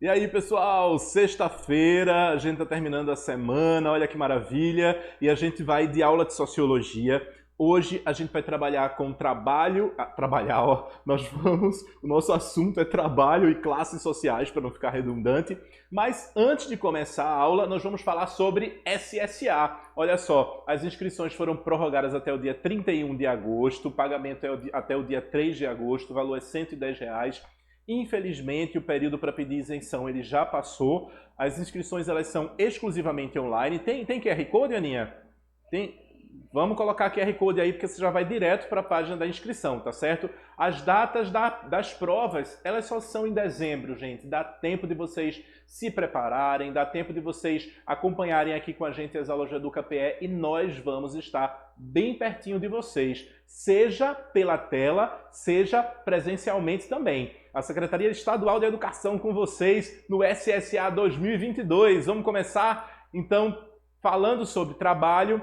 E aí, pessoal, sexta-feira, a gente está terminando a semana, olha que maravilha, e a gente vai de aula de sociologia. Hoje a gente vai trabalhar com trabalho, o nosso assunto é trabalho e classes sociais, para não ficar redundante, mas antes de começar a aula, nós vamos falar sobre SSA. Olha só, as inscrições foram prorrogadas até o dia 31 de agosto, o pagamento é até o dia 3 de agosto, o valor é R$ 110. Infelizmente, o período para pedir isenção ele já passou. As inscrições elas são exclusivamente online. Tem QR Code, Aninha? Tem. Vamos colocar QR Code aí, porque você já vai direto para a página da inscrição, tá certo? As datas das provas, elas só são em dezembro, gente. Dá tempo de vocês se prepararem, dá tempo de vocês acompanharem aqui com a gente as aulas do EducaPE e nós vamos estar bem pertinho de vocês, seja pela tela, seja presencialmente também. A Secretaria Estadual de Educação com vocês no SSA 2022. Vamos começar, então, falando sobre trabalho.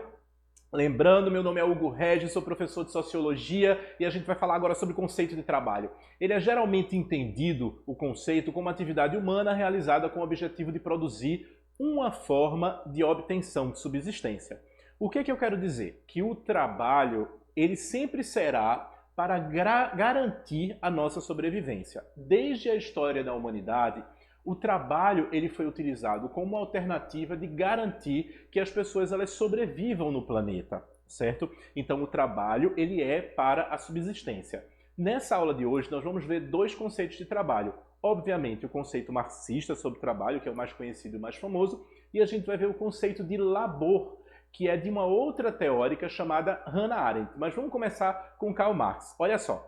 Lembrando, meu nome é Hugo Regis, sou professor de Sociologia e a gente vai falar agora sobre o conceito de trabalho. Ele é geralmente entendido, o conceito, como atividade humana realizada com o objetivo de produzir uma forma de obtenção de subsistência. O que eu quero dizer? Que o trabalho, ele sempre será para garantir a nossa sobrevivência. Desde a história da humanidade, o trabalho ele foi utilizado como uma alternativa de garantir que as pessoas elas sobrevivam no planeta, certo? Então o trabalho ele é para a subsistência. Nessa aula de hoje nós vamos ver dois conceitos de trabalho. Obviamente o conceito marxista sobre trabalho, que é o mais conhecido e mais famoso, e a gente vai ver o conceito de labor, que é de uma outra teórica chamada Hannah Arendt. Mas vamos começar com Karl Marx. Olha só,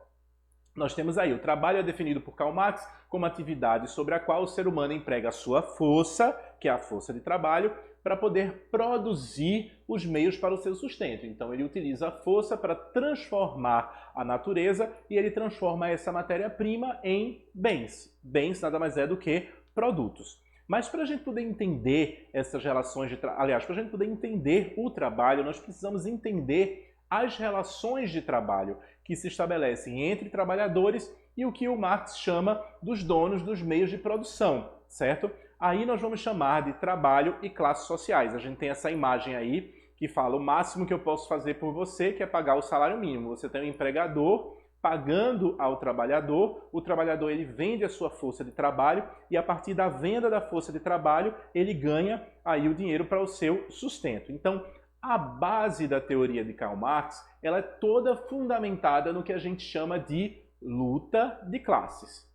nós temos aí, o trabalho é definido por Karl Marx como atividade sobre a qual o ser humano emprega a sua força, que é a força de trabalho, para poder produzir os meios para o seu sustento. Então ele utiliza a força para transformar a natureza e ele transforma essa matéria-prima em bens. Bens nada mais é do que produtos. Mas para a gente poder entender essas relações de aliás, para a gente poder entender o trabalho, nós precisamos entender as relações de trabalho que se estabelecem entre trabalhadores e o que o Marx chama dos donos dos meios de produção, certo? Aí nós vamos chamar de trabalho e classes sociais. A gente tem essa imagem aí que fala o máximo que eu posso fazer por você, que é pagar o salário mínimo. Você tem um empregador pagando ao trabalhador, o trabalhador ele vende a sua força de trabalho e a partir da venda da força de trabalho ele ganha aí o dinheiro para o seu sustento. Então, a base da teoria de Karl Marx ela é toda fundamentada no que a gente chama de luta de classes.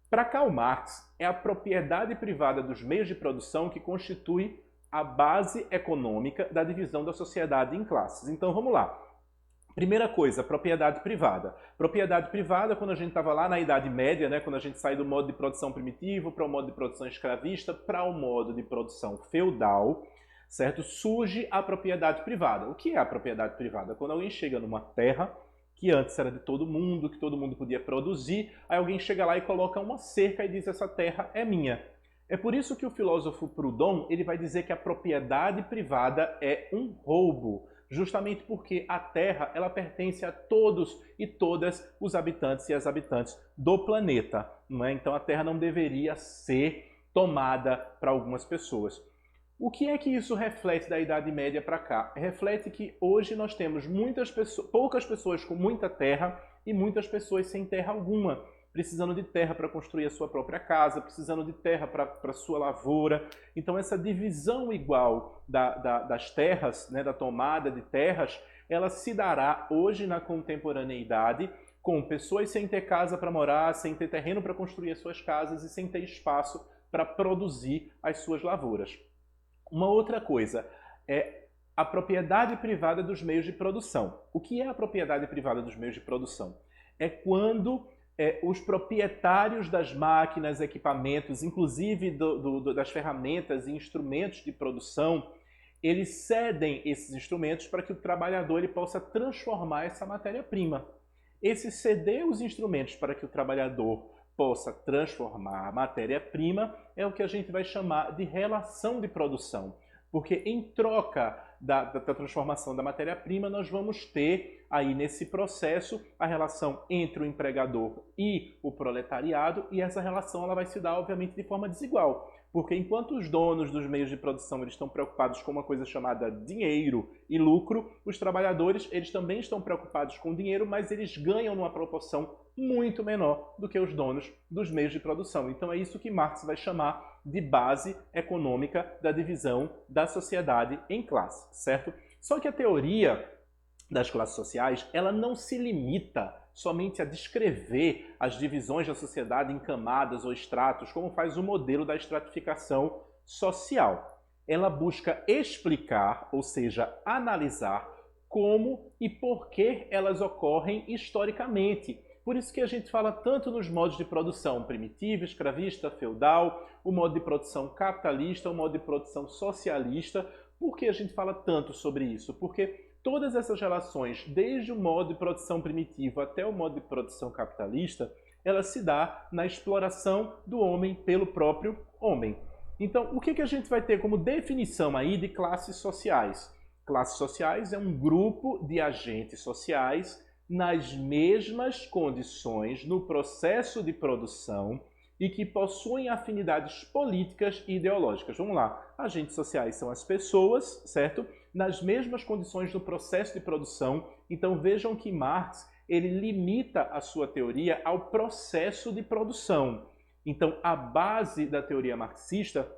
Para Karl Marx, é a propriedade privada dos meios de produção que constitui a base econômica da divisão da sociedade em classes. Então vamos lá. Primeira coisa, propriedade privada. Propriedade privada, quando a gente estava lá na Idade Média, né, quando a gente sai do modo de produção primitivo para o modo de produção escravista, para o modo de produção feudal, certo? Surge a propriedade privada. O que é a propriedade privada? Quando alguém chega numa terra que antes era de todo mundo, que todo mundo podia produzir, aí alguém chega lá e coloca uma cerca e diz essa terra é minha. É por isso que o filósofo Proudhon ele vai dizer que a propriedade privada é um roubo, justamente porque a terra ela pertence a todos e todas os habitantes e as habitantes do planeta, não é? Então a terra não deveria ser tomada para algumas pessoas. O que é que isso reflete da Idade Média para cá? Reflete que hoje nós temos poucas pessoas com muita terra e muitas pessoas sem terra alguma, precisando de terra para construir a sua própria casa, precisando de terra para a sua lavoura. Então essa divisão igual das terras, né, da tomada de terras, ela se dará hoje na contemporaneidade com pessoas sem ter casa para morar, sem ter terreno para construir as suas casas e sem ter espaço para produzir as suas lavouras. Uma outra coisa é a propriedade privada dos meios de produção. O que é a propriedade privada dos meios de produção? É quando os proprietários das máquinas, equipamentos, inclusive das ferramentas e instrumentos de produção, eles cedem esses instrumentos para que o trabalhador ele possa transformar essa matéria-prima. Esse ceder os instrumentos para que o trabalhador possa transformar a matéria-prima é o que a gente vai chamar de relação de produção. Porque em troca da transformação da matéria-prima, nós vamos ter aí nesse processo a relação entre o empregador e o proletariado, e essa relação ela vai se dar, obviamente, de forma desigual. Porque enquanto os donos dos meios de produção eles estão preocupados com uma coisa chamada dinheiro e lucro, os trabalhadores eles também estão preocupados com dinheiro, mas eles ganham numa proporção muito menor do que os donos dos meios de produção. Então é isso que Marx vai chamar de base econômica da divisão da sociedade em classes, certo? Só que a teoria das classes sociais, ela não se limita somente a descrever as divisões da sociedade em camadas ou estratos, como faz o modelo da estratificação social. Ela busca explicar, ou seja, analisar como e por que elas ocorrem historicamente. Por isso que a gente fala tanto nos modos de produção primitivo, escravista, feudal, o modo de produção capitalista, o modo de produção socialista. Por que a gente fala tanto sobre isso? Porque todas essas relações, desde o modo de produção primitivo até o modo de produção capitalista, ela se dá na exploração do homem pelo próprio homem. Então, o que a gente vai ter como definição aí de classes sociais? Classes sociais é um grupo de agentes sociais nas mesmas condições no processo de produção e que possuem afinidades políticas e ideológicas. Vamos lá, agentes sociais são as pessoas, certo? Nas mesmas condições do processo de produção. Então vejam que Marx ele limita a sua teoria ao processo de produção. Então a base da teoria marxista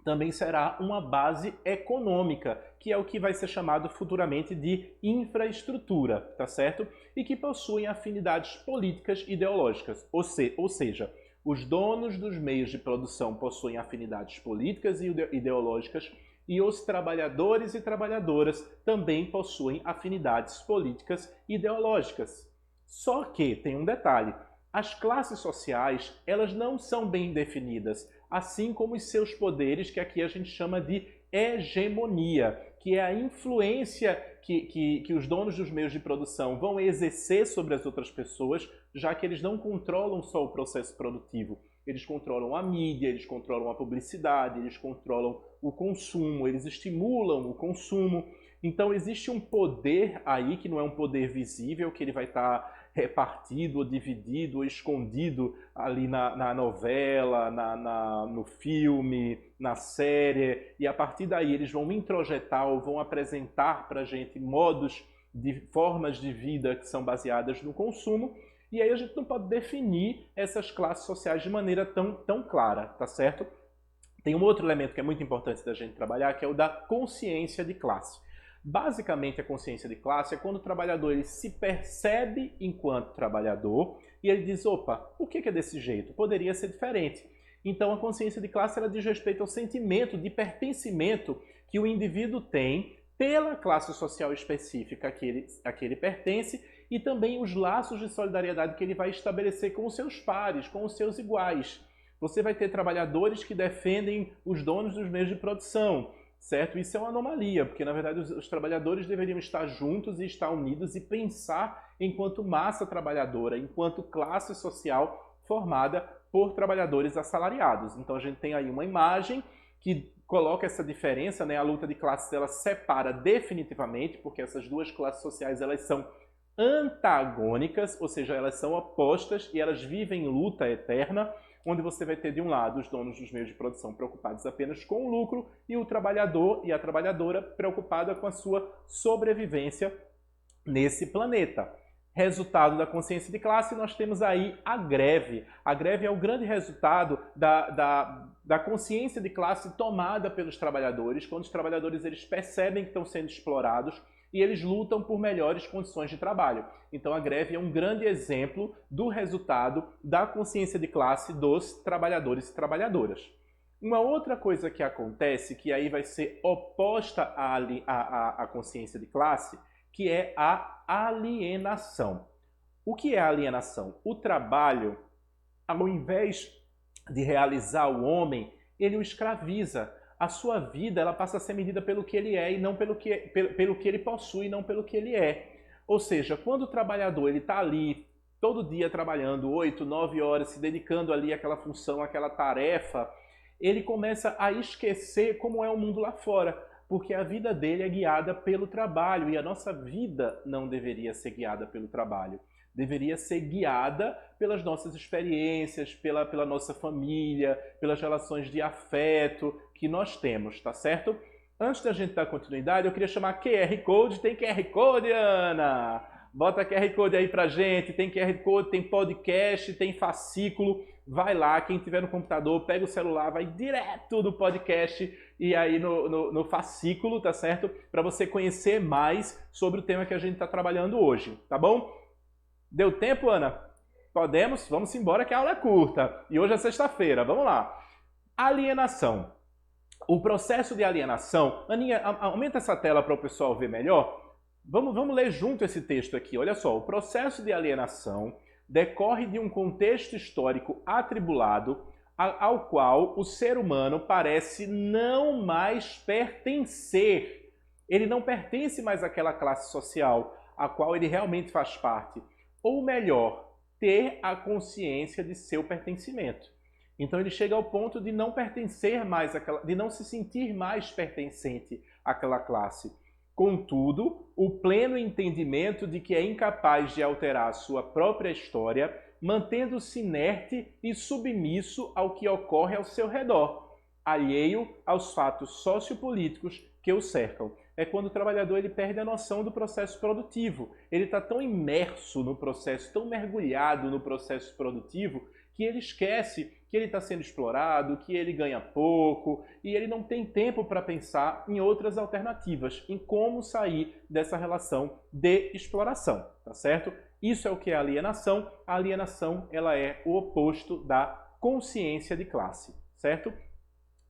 também será uma base econômica, que é o que vai ser chamado futuramente de infraestrutura, tá certo? E que possuem afinidades políticas e ideológicas, ou seja, os donos dos meios de produção possuem afinidades políticas e ideológicas e os trabalhadores e trabalhadoras também possuem afinidades políticas e ideológicas. Só que tem um detalhe, as classes sociais elas não são bem definidas, assim como os seus poderes, que aqui a gente chama de hegemonia, que é a influência que os donos dos meios de produção vão exercer sobre as outras pessoas, já que eles não controlam só o processo produtivo. Eles controlam a mídia, eles controlam a publicidade, eles controlam o consumo, eles estimulam o consumo. Então existe um poder aí que não é um poder visível, que ele vai estar repartido, ou dividido, ou escondido ali na novela, no filme, na série, e a partir daí eles vão introjetar ou vão apresentar para a gente formas de vida que são baseadas no consumo, e aí a gente não pode definir essas classes sociais de maneira tão clara, tá certo? Tem um outro elemento que é muito importante da gente trabalhar, que é o da consciência de classe. Basicamente, a consciência de classe é quando o trabalhador ele se percebe enquanto trabalhador e ele diz, opa, por que é desse jeito? Poderia ser diferente. Então, a consciência de classe ela diz respeito ao sentimento de pertencimento que o indivíduo tem pela classe social específica a que ele pertence e também os laços de solidariedade que ele vai estabelecer com os seus pares, com os seus iguais. Você vai ter trabalhadores que defendem os donos dos meios de produção, certo? Isso é uma anomalia, porque na verdade os trabalhadores deveriam estar juntos e estar unidos e pensar enquanto massa trabalhadora, enquanto classe social formada por trabalhadores assalariados. Então a gente tem aí uma imagem que coloca essa diferença, né? A luta de classes ela separa definitivamente, porque essas duas classes sociais elas são antagônicas, ou seja, elas são opostas e elas vivem em luta eterna, onde você vai ter de um lado os donos dos meios de produção preocupados apenas com o lucro e o trabalhador e a trabalhadora preocupada com a sua sobrevivência nesse planeta. Resultado da consciência de classe, nós temos aí a greve. A greve é o grande resultado da consciência de classe tomada pelos trabalhadores, quando os trabalhadores eles percebem que estão sendo explorados e eles lutam por melhores condições de trabalho. Então a greve é um grande exemplo do resultado da consciência de classe dos trabalhadores e trabalhadoras. Uma outra coisa que acontece, que aí vai ser oposta à consciência de classe, que é a alienação. O que é a alienação? O trabalho, ao invés de realizar o homem, ele o escraviza. A sua vida ela passa a ser medida pelo que ele é e não pelo que ele possui, não pelo que ele é. Ou seja, quando o trabalhador está ali todo dia trabalhando 8, 9 horas, se dedicando ali àquela função, àquela tarefa, ele começa a esquecer como é o mundo lá fora, porque a vida dele é guiada pelo trabalho e a nossa vida não deveria ser guiada pelo trabalho. Deveria ser guiada pelas nossas experiências, pela nossa família, pelas relações de afeto que nós temos, tá certo? Antes da gente dar continuidade, eu queria chamar QR Code. Tem QR Code, Ana? Bota QR Code aí pra gente. Tem QR Code, tem podcast, tem fascículo. Vai lá, quem tiver no computador, pega o celular, vai direto no podcast e aí no fascículo, tá certo? Para você conhecer mais sobre o tema que a gente está trabalhando hoje, tá bom? Deu tempo, Ana? Podemos? Vamos embora que a aula é curta. E hoje é sexta-feira, vamos lá. Alienação. O processo de alienação... Aninha, aumenta essa tela para o pessoal ver melhor. Vamos ler junto esse texto aqui. Olha só, o processo de alienação decorre de um contexto histórico atribulado ao qual o ser humano parece não mais pertencer. Ele não pertence mais àquela classe social a qual ele realmente faz parte. Ou melhor, ter a consciência de seu pertencimento. Então ele chega ao ponto de não pertencer mais de não se sentir mais pertencente àquela classe. Contudo, o pleno entendimento de que é incapaz de alterar a sua própria história, mantendo-se inerte e submisso ao que ocorre ao seu redor, alheio aos fatos sociopolíticos que o cercam. É quando o trabalhador ele perde a noção do processo produtivo. Ele está tão imerso no processo, tão mergulhado no processo produtivo, que ele esquece que ele está sendo explorado, que ele ganha pouco, e ele não tem tempo para pensar em outras alternativas, em como sair dessa relação de exploração, tá certo? Isso é o que é alienação. A alienação, ela é o oposto da consciência de classe, certo?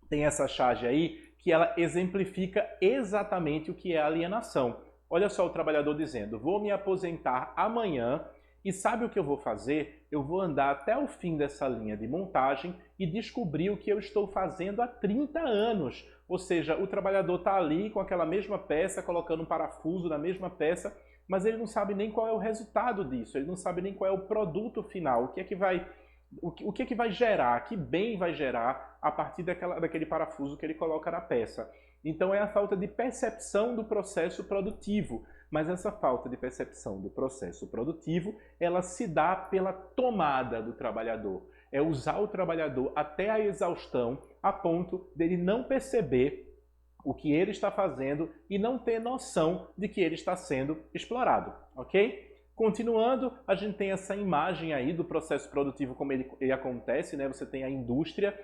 Tem essa charge aí que ela exemplifica exatamente o que é alienação. Olha só o trabalhador dizendo: vou me aposentar amanhã e sabe o que eu vou fazer? Eu vou andar até o fim dessa linha de montagem e descobrir o que eu estou fazendo há 30 anos. Ou seja, o trabalhador está ali com aquela mesma peça, colocando um parafuso na mesma peça, mas ele não sabe nem qual é o resultado disso, ele não sabe nem qual é o produto final, o que é que vai gerar, que bem vai gerar a partir daquele parafuso que ele coloca na peça. Então é a falta de percepção do processo produtivo. Mas essa falta de percepção do processo produtivo, ela se dá pela tomada do trabalhador. É usar o trabalhador até a exaustão, a ponto dele não perceber o que ele está fazendo e não ter noção de que ele está sendo explorado, ok? Continuando, a gente tem essa imagem aí do processo produtivo como ele acontece, né? Você tem a indústria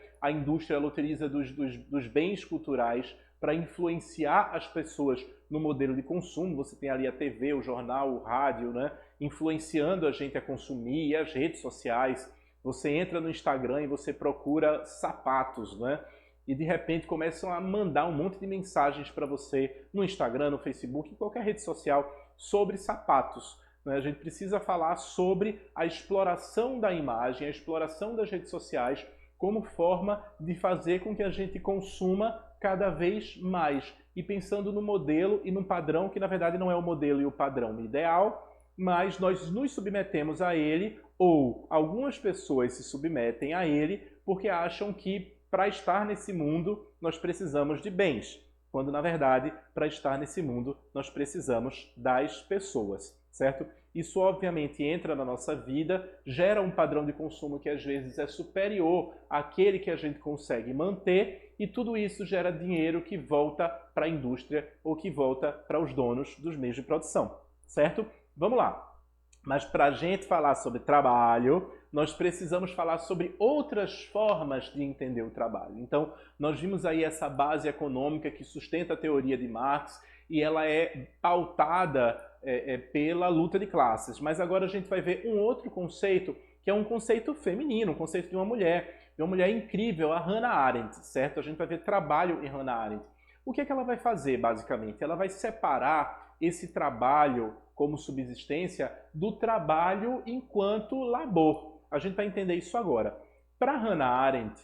ela utiliza dos bens culturais para influenciar as pessoas no modelo de consumo. Você tem ali a TV, o jornal, o rádio, né? Influenciando a gente a consumir, e as redes sociais. Você entra no Instagram e você procura sapatos, né? E de repente começam a mandar um monte de mensagens para você no Instagram, no Facebook, em qualquer rede social, sobre sapatos. A gente precisa falar sobre a exploração da imagem, a exploração das redes sociais como forma de fazer com que a gente consuma cada vez mais. E pensando no modelo e no padrão, que na verdade não é o modelo e o padrão ideal, mas nós nos submetemos a ele, ou algumas pessoas se submetem a ele porque acham que para estar nesse mundo nós precisamos de bens, quando na verdade para estar nesse mundo nós precisamos das pessoas, certo? Isso obviamente entra na nossa vida, gera um padrão de consumo que às vezes é superior àquele que a gente consegue manter, e tudo isso gera dinheiro que volta para a indústria ou que volta para os donos dos meios de produção, certo? Vamos lá. Mas para a gente falar sobre trabalho, nós precisamos falar sobre outras formas de entender o trabalho. Então, nós vimos aí essa base econômica que sustenta a teoria de Marx, e ela é pautada pela luta de classes. Mas agora a gente vai ver um outro conceito, que é um conceito feminino, um conceito de uma mulher incrível, a Hannah Arendt, certo? A gente vai ver trabalho em Hannah Arendt. O que é que ela vai fazer, basicamente? Ela vai separar esse trabalho como subsistência do trabalho enquanto labor. A gente vai entender isso agora. Para Hannah Arendt,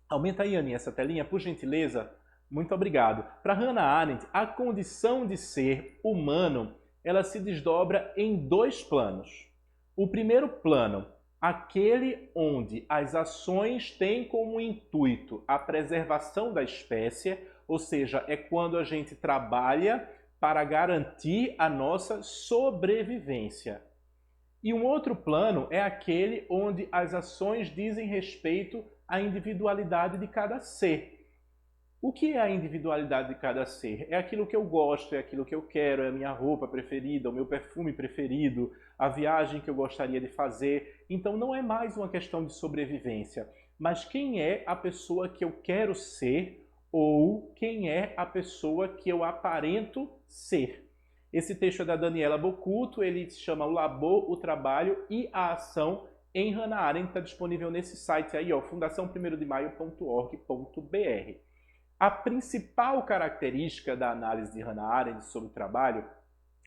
aumenta aí, Aninha, essa telinha, por gentileza. Muito obrigado. Para Hannah Arendt, a condição de ser humano, ela se desdobra em dois planos. O primeiro plano aquele onde as ações têm como intuito a preservação da espécie, ou seja, é quando a gente trabalha para garantir a nossa sobrevivência. E um outro plano é aquele onde as ações dizem respeito à individualidade de cada ser. O que é a individualidade de cada ser? É aquilo que eu gosto, é aquilo que eu quero, é a minha roupa preferida, o meu perfume preferido, a viagem que eu gostaria de fazer. Então não é mais uma questão de sobrevivência, mas quem é a pessoa que eu quero ser ou quem é a pessoa que eu aparento ser. Esse texto é da Daniela Bocuto, ele se chama O Labor, o Trabalho e a Ação em Hannah Arendt, está disponível nesse site aí, fundação1deMaio.org.br. A principal característica da análise de Hannah Arendt sobre o trabalho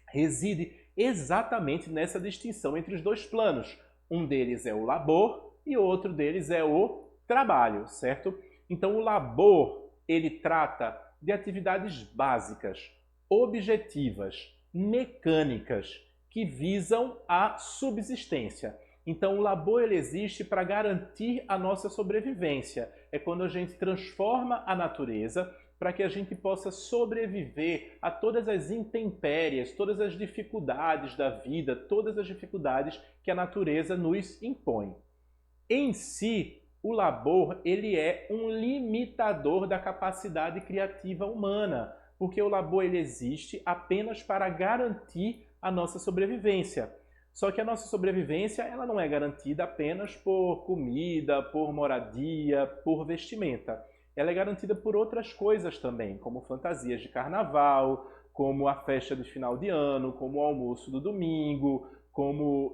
reside exatamente nessa distinção entre os dois planos. Um deles é o labor e outro deles é o trabalho, certo? Então o labor, ele trata de atividades básicas, objetivas, mecânicas, que visam a subsistência. Então o labor ele existe para garantir a nossa sobrevivência. É quando a gente transforma a natureza para que a gente possa sobreviver a todas as intempéries, todas as dificuldades da vida, todas as dificuldades que a natureza nos impõe. Em si, o labor ele é um limitador da capacidade criativa humana, porque o labor ele existe apenas para garantir a nossa sobrevivência. Só que a nossa sobrevivência ela não é garantida apenas por comida, por moradia, por vestimenta. Ela é garantida por outras coisas também, como fantasias de carnaval, como a festa de final de ano, como o almoço do domingo, como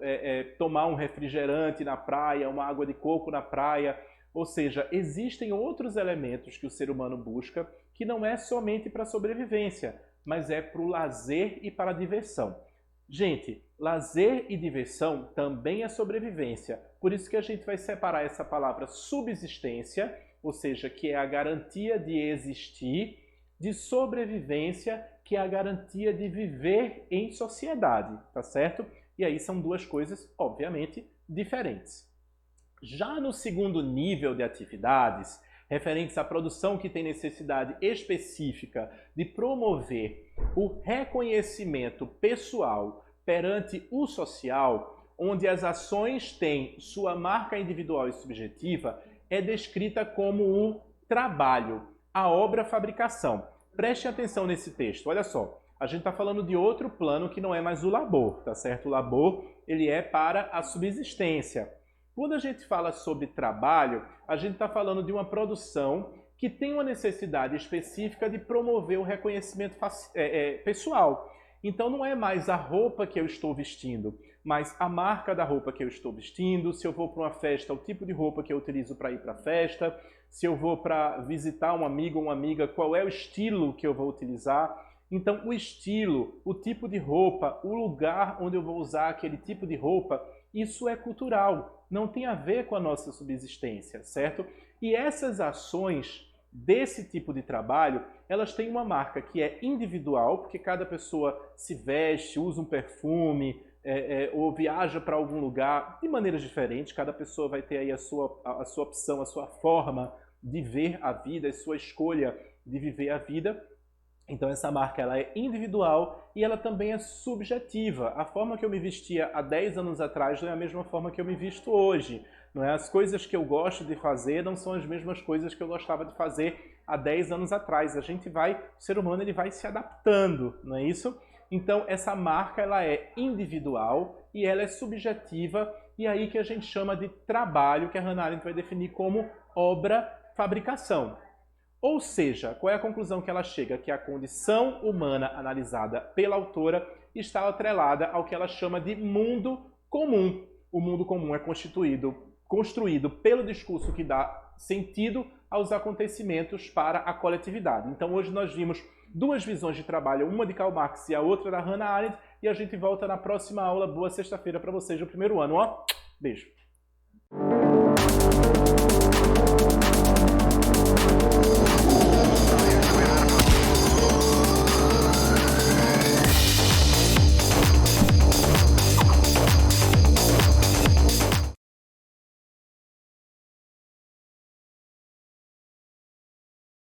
tomar um refrigerante na praia, uma água de coco na praia. Ou seja, existem outros elementos que o ser humano busca que não é somente para a sobrevivência, mas é para o lazer e para a diversão. Gente, lazer e diversão também é sobrevivência. Por isso que a gente vai separar essa palavra subsistência, ou seja, que é a garantia de existir, de sobrevivência, que é a garantia de viver em sociedade, tá certo? E aí são duas coisas, obviamente, diferentes. Já no segundo nível de atividades, referentes à produção que tem necessidade específica de promover o reconhecimento pessoal perante o social, onde as ações têm sua marca individual e subjetiva, é descrita como o trabalho, a obra-fabricação. Prestem atenção nesse texto, olha só. A gente está falando de outro plano que não é mais o labor, tá certo? O labor, ele é para a subsistência. Quando a gente fala sobre trabalho, a gente está falando de uma produção que tem uma necessidade específica de promover o reconhecimento pessoal. Então não é mais a roupa que eu estou vestindo, mas a marca da roupa que eu estou vestindo, se eu vou para uma festa, o tipo de roupa que eu utilizo para ir para a festa, se eu vou para visitar um amigo ou uma amiga, qual é o estilo que eu vou utilizar. Então o estilo, o tipo de roupa, o lugar onde eu vou usar aquele tipo de roupa, isso é cultural, não tem a ver com a nossa subsistência, certo? E essas ações desse tipo de trabalho, elas têm uma marca que é individual, porque cada pessoa se veste, usa um perfume, ou viaja para algum lugar de maneiras diferentes, cada pessoa vai ter aí a sua opção, a sua forma de ver a vida, a sua escolha de viver a vida. Então essa marca ela é individual e ela também é subjetiva. A forma que eu me vestia há 10 anos atrás não é a mesma forma que eu me visto hoje. Não é? As coisas que eu gosto de fazer não são as mesmas coisas que eu gostava de fazer há 10 anos atrás. O ser humano ele vai se adaptando, não é isso? Então essa marca ela é individual e ela é subjetiva e aí que a gente chama de trabalho, que a Hannah Arendt vai definir como obra-fabricação. Ou seja, qual é a conclusão que ela chega? Que a condição humana analisada pela autora está atrelada ao que ela chama de mundo comum. O mundo comum é construído pelo discurso que dá sentido aos acontecimentos para a coletividade. Então hoje nós vimos duas visões de trabalho, uma de Karl Marx e a outra da Hannah Arendt, e a gente volta na próxima aula. Boa sexta-feira para vocês do primeiro ano. Ó, beijo!